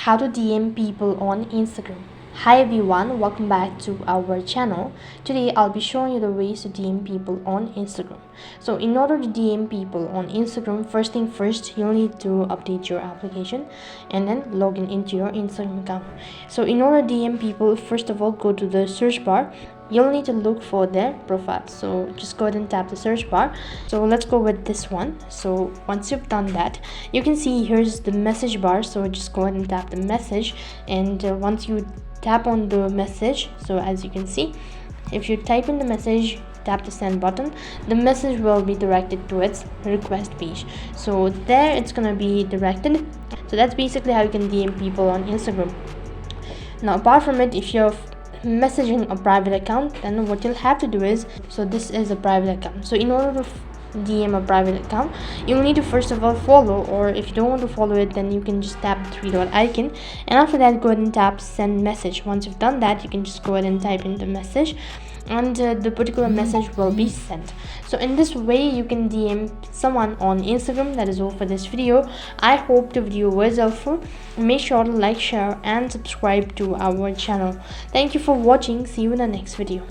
how to DM people on Instagram. Hi everyone, welcome back to our channel. Today I'll be showing you the ways to DM people on Instagram. So in order to DM people on Instagram, first thing first, you'll need to update your application and then log in into your Instagram account. So in order to DM people, first of all, go to the search bar. You'll need to look for their profile, so just go ahead and tap the search bar. So let's go with this one. So once you've done that, you can see here's the message bar, so just go ahead and tap the message. And once you tap on the message, so as you can see, if you type in the message, tap the send button, the message will be directed to its request page. So there it's gonna be directed. So that's basically how you can DM people on Instagram. Now apart from it, if you're messaging a private account, then what you'll have to do is, so this is a private account, so in order to DM a private account, you'll need to first of all follow, or if you don't want to follow it, then you can just tap the three dot icon, and after that go ahead and tap send message. Once you've done that, you can just go ahead and type in the message, and the particular message will be sent. So in this way you can DM someone on Instagram. That is all for this video. I hope the video was helpful. Make sure to like, share and subscribe to our channel. Thank you for watching. See you in the next video.